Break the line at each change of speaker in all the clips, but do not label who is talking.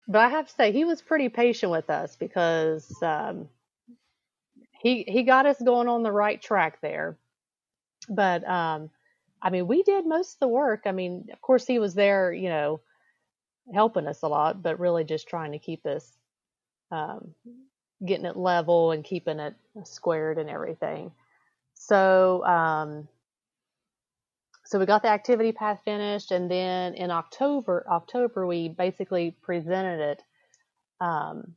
But I have to say, he was pretty patient with us because he got us going on the right track there. But I mean, we did most of the work. I mean, of course, he was there, helping us a lot, but really just trying to keep us um, getting it level and keeping it squared and everything. So, so we got the activity path finished, and then in October we basically presented it um,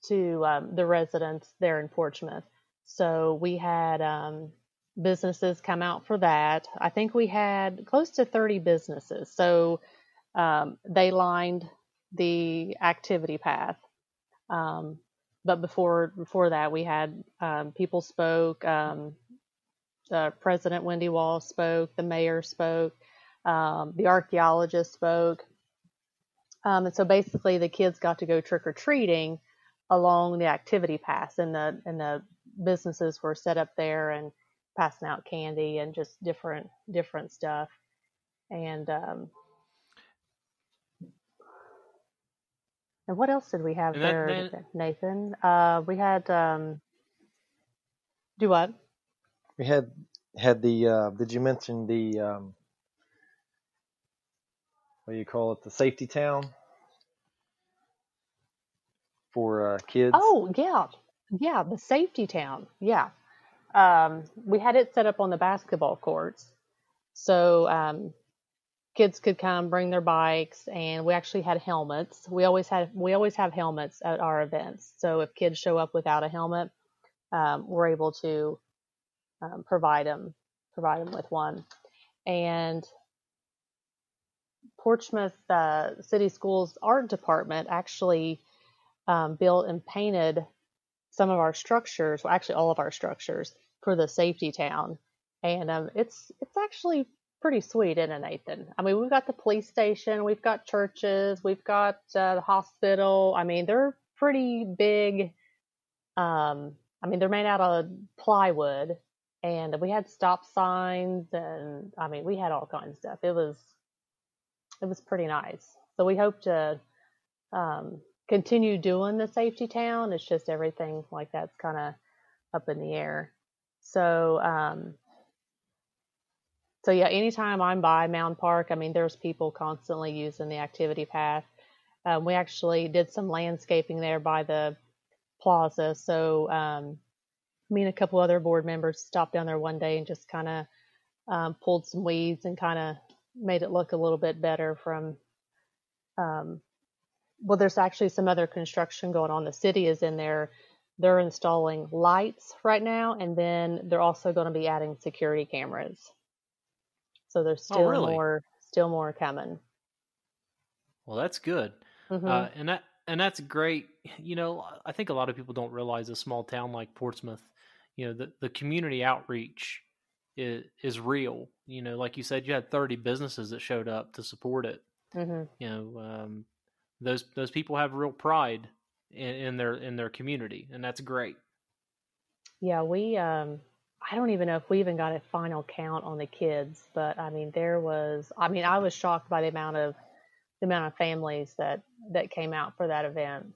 to the residents there in Portsmouth. So we had businesses come out for that. I think we had close to 30 businesses. So they lined the activity path. Um, but before that, we had people spoke. President Wendy Wall spoke. The mayor spoke. The archaeologist spoke. And so basically, the kids got to go trick or treating along the activity path, and the businesses were set up there and passing out candy and just different stuff. And what else did we have
And
there, Nathan? We had do what?
We had the. Did you mention the what do you call it? The safety town for kids.
Oh yeah, the safety town. Yeah, we had it set up on the basketball courts, so kids could come bring their bikes, and we actually had helmets. We always have helmets at our events. So if kids show up without a helmet, we're able to provide them with one. And Portsmouth City Schools art department actually built and painted some of our structures, well, actually all of our structures, for the safety town. And it's actually pretty sweet, isn't it, Nathan? I mean, we've got the police station, we've got churches, we've got the hospital. I mean, they're pretty big. I mean, they're made out of plywood, and we had stop signs, and I mean, we had all kinds of stuff. It was pretty nice. So we hope to continue doing the safety town. It's just everything like that's kind of up in the air. So so yeah, anytime I'm by Mound Park, I mean, there's people constantly using the activity path. We actually did some landscaping there by the plaza. So me and a couple other board members stopped down there one day and just kind of pulled some weeds and kind of made it look a little bit better from well, there's actually some other construction going on. The city is in there. They're installing lights right now, and then they're also going to be adding security cameras. So there's still more coming.
Well, that's good.
Mm-hmm.
And that's great. I think a lot of people don't realize a small town like Portsmouth, the community outreach is real. Like you said, you had 30 businesses that showed up to support it.
Mm-hmm.
Those people have real pride in their community, and that's great.
Yeah, we I don't even know if we even got a final count on the kids, but I mean I was shocked by the amount of families that came out for that event.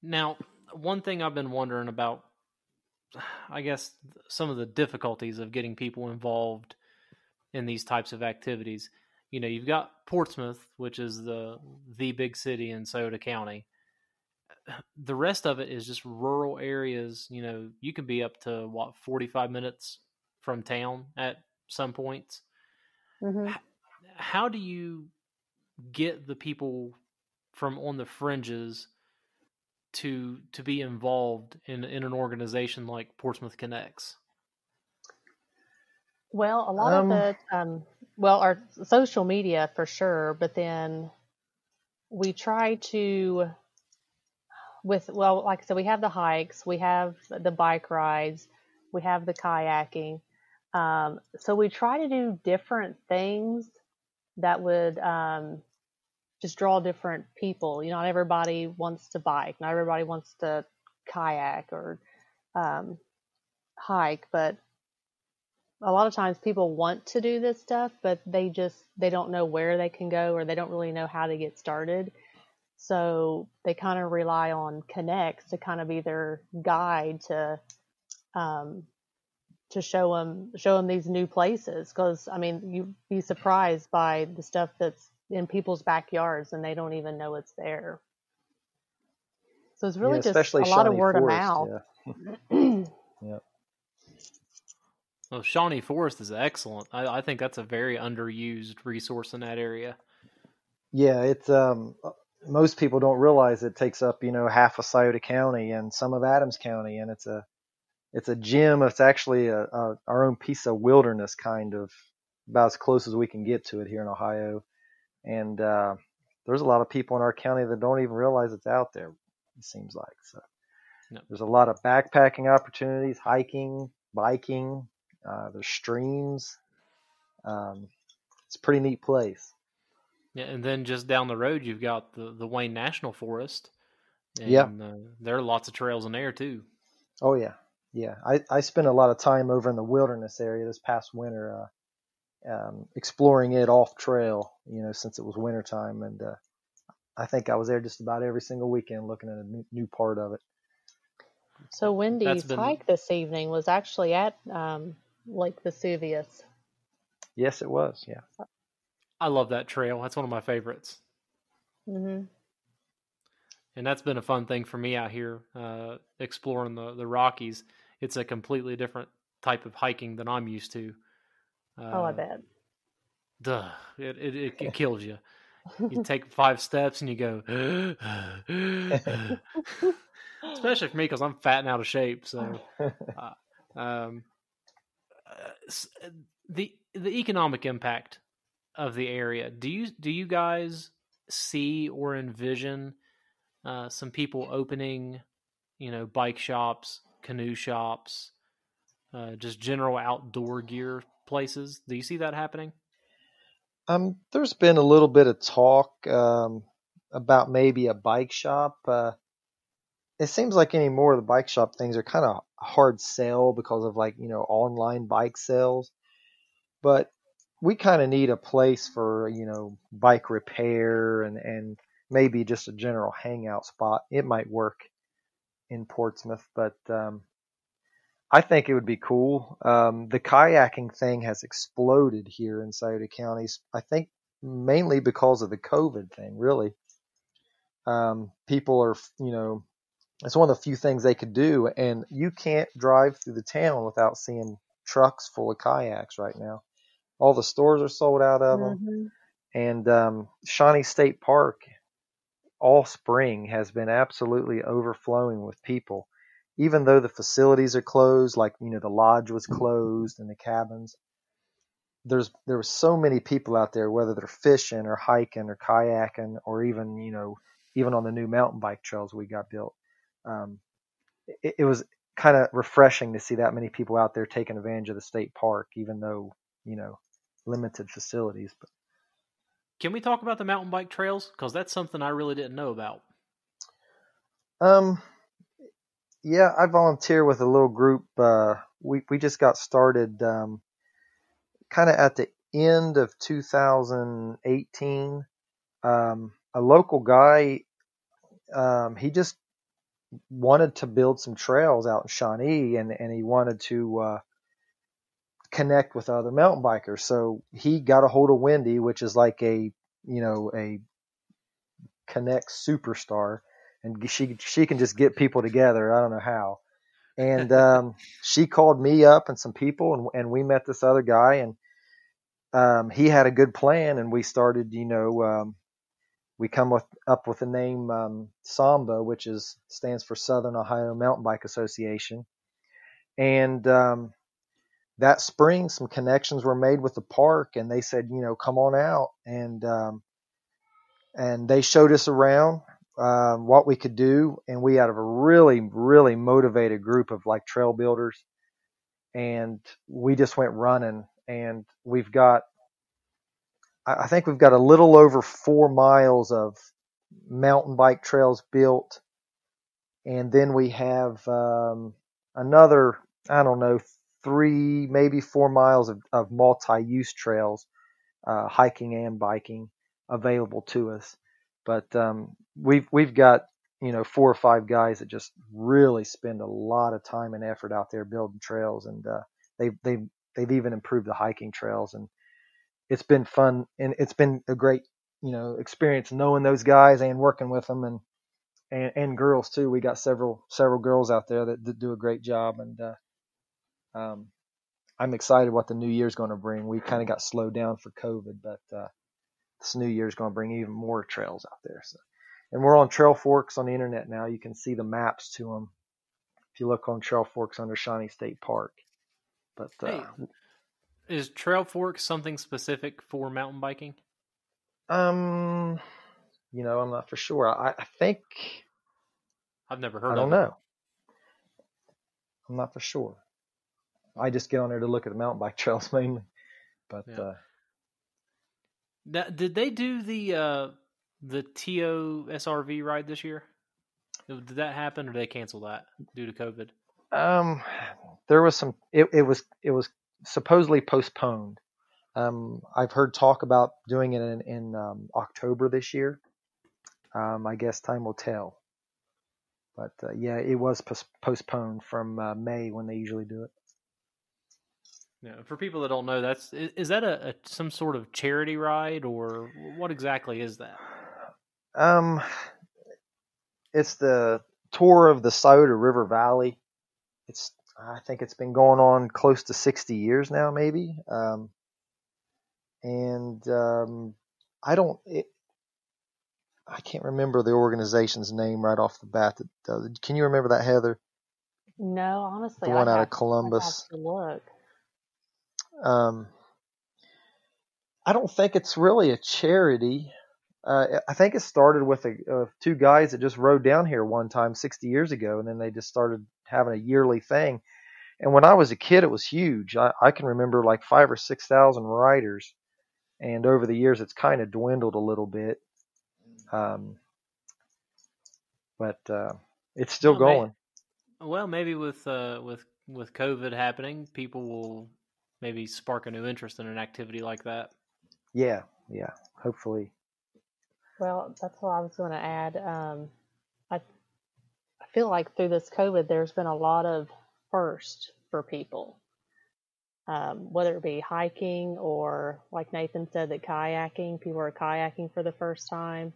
Now, one thing I've been wondering about, I guess, some of the difficulties of getting people involved in these types of activities. You've got Portsmouth, which is the big city in Scioto County. The rest of it is just rural areas. You can be up to 45 minutes from town at some points.
Mm-hmm.
How do you get the people from on the fringes to be involved in an organization like Portsmouth Connex?
Well, a lot of it, well, our social media for sure, but then we try to, like I said, we have the hikes, we have the bike rides, we have the kayaking. So we try to do different things that would just draw different people. Not everybody wants to bike, not everybody wants to kayak or hike, but a lot of times people want to do this stuff, but they don't know where they can go, or they don't really know how to get started. So they kind of rely on Connex to kind of be their guide um, to show them these new places. Because I mean, you'd be surprised by the stuff that's in people's backyards and they don't even know it's there. So it's really just
especially
a lot of
Shawnee
word of
Forest.
mouth.
Yeah. Yeah.
Well, Shawnee Forest is excellent. I think that's a very underused resource in that area.
Yeah, it's most people don't realize it takes up, half of Scioto County and some of Adams County, and it's a gem. It's actually our own piece of wilderness, kind of about as close as we can get to it here in Ohio. And there's a lot of people in our county that don't even realize it's out there, it seems like. So
No.
there's a lot of backpacking opportunities, hiking, biking. There's streams. It's a pretty neat place.
Yeah, and then just down the road, you've got the Wayne National Forest. And
Yeah.
There are lots of trails in there, too.
Oh, yeah. Yeah. I spent a lot of time over in the wilderness area this past winter, exploring it off trail, since it was wintertime. And I think I was there just about every single weekend looking at a new part of it.
So Wendy's hike this evening was actually at Lake Vesuvius.
Yes, it was. Yeah.
I love that trail. That's one of my favorites.
Mm-hmm.
And that's been a fun thing for me out here, exploring the Rockies. It's a completely different type of hiking than I'm used to.
I bet.
Duh, it kills you. You take 5 steps and you go, especially for me because I'm fat and out of shape. So, the economic impact of the area. Do you guys see or envision some people opening, bike shops, canoe shops, just general outdoor gear places? Do you see that happening?
There's been a little bit of talk about maybe a bike shop. It seems like anymore the bike shop things are kind of hard sell because of online bike sales. But we kind of need a place for, bike repair and maybe just a general hangout spot. It might work in Portsmouth, but I think it would be cool. The kayaking thing has exploded here in Scioto County. I think mainly because of the COVID thing, really. People are, it's one of the few things they could do, and you can't drive through the town without seeing trucks full of kayaks right now. All the stores are sold out of them. And Shawnee State Park all spring has been absolutely overflowing with people. Even though the facilities are closed, like, the lodge was closed and the cabins, there were so many people out there, whether they're fishing or hiking or kayaking or even, even on the new mountain bike trails we got built. It was kind of refreshing to see that many people out there taking advantage of the state park, even though, limited facilities. But
can we talk about the mountain bike trails? Because that's something I really didn't know about.
Yeah, I volunteer with a little group. We just got started kind of at the end of 2018. A local guy, he just wanted to build some trails out in Shawnee, and he wanted to connect with other mountain bikers. So he got a hold of Wendy, which is like a Connex superstar. And she can just get people together. I don't know how. And she called me up and some people, and we met this other guy, and he had a good plan, and we started, we come up with the name Samba, which stands for Southern Ohio Mountain Bike Association. And that spring, some connections were made with the park, and they said, come on out, and they showed us around what we could do, and we had a really, really motivated group of trail builders, and we just went running, and I think we've got a little over 4 miles of mountain bike trails built, and then we have another, I don't know, 3, maybe 4 miles of multi-use trails, hiking and biking available to us. But we've got 4 or 5 guys that just really spend a lot of time and effort out there building trails, and they've even improved the hiking trails, and it's been fun, and it's been a great experience knowing those guys and working with them, and girls too. We got several girls out there that do a great job, and I'm excited what the new year's going to bring. We kind of got slowed down for COVID, but this new year's going to bring even more trails out there. So, and we're on Trail Forks on the internet now. You can see the maps to them if you look on Trail Forks under Shawnee State Park. But
hey, is Trail Forks something specific for mountain biking?
I'm not for sure. I think
I've never heard of it.
I don't know. I'm not for sure. I just get on there to look at the mountain bike trails mainly. But
did they do the TO SRV ride this year? Did that happen, or did they cancel that due to COVID?
There was some. It was supposedly postponed. I've heard talk about doing it in October this year. I guess time will tell. But yeah, it was postponed from May when they usually do it.
Yeah, for people that don't know, is that some sort of charity ride, or what exactly is that?
It's the tour of the Scioto River Valley. I think it's been going on close to 60 years now, maybe. I can't remember the organization's name right off the bat. Can you remember that, Heather?
No, honestly,
the one out of Columbus.
I have to look.
I don't think it's really a charity. I think it started with 2 guys that just rode down here one time 60 years ago, and then they just started having a yearly thing. And when I was a kid, it was huge. I can remember like 5,000 or 6,000 riders, and over the years, it's kind of dwindled a little bit. But it's still going.
Maybe with COVID happening, people will maybe spark a new interest in an activity like that.
Yeah, hopefully.
Well, that's what I was going to add. I feel like through this COVID, there's been a lot of first for people, whether it be hiking or, like Nathan said, that kayaking. People are kayaking for the first time.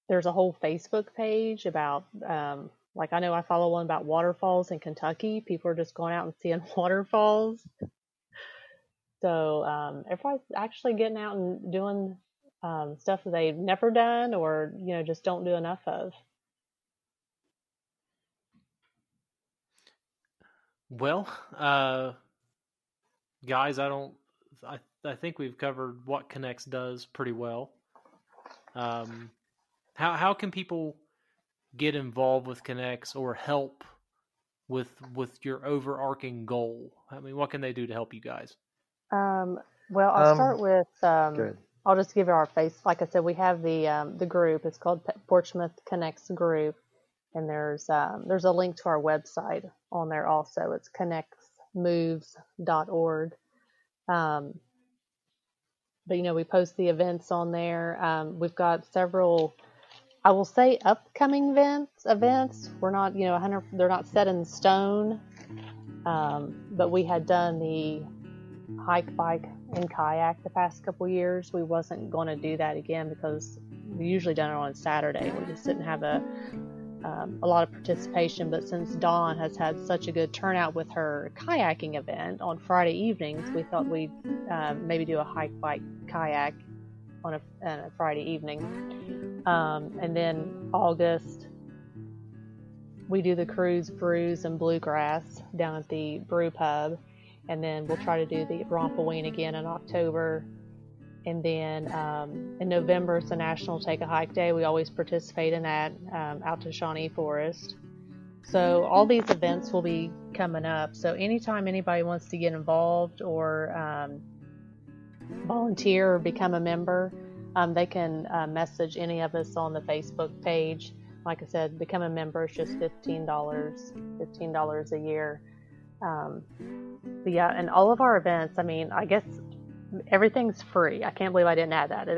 There's a whole Facebook page about, like I know I follow one about waterfalls in Kentucky. People are just going out and seeing waterfalls. So everybody's actually getting out and doing stuff that they've never done, or just don't do enough of.
Well, guys, I think we've covered what Connex does pretty well. How can people get involved with Connex or help with your overarching goal? I mean, what can they do to help you guys?
Well, I'll start with.
Good.
I'll just give you our face. Like I said, we have the group. It's called Portsmouth Connex Group, and there's a link to our website on there also. It's connexmoves.org. But we post the events on there. We've got several, I will say, upcoming events. We're not 100. They're not set in stone. But we had done the hike, bike, and kayak the past couple years. We wasn't going to do that again because we usually done it on Saturday. We just didn't have a lot of participation. But since Dawn has had such a good turnout with her kayaking event on Friday evenings, we thought we'd maybe do a hike, bike, kayak on a Friday evening. And then August, we do the cruise, brews, and bluegrass down at the brew pub. And then we'll try to do the Rompaween again in October. And then in November, it's the National Take a Hike Day. We always participate in that out to Shawnee Forest. So all these events will be coming up. So anytime anybody wants to get involved or volunteer or become a member, they can message any of us on the Facebook page. Like I said, become a member is just $15 a year. But yeah, and all of our events, I mean, I guess everything's free. I can't believe I didn't add that.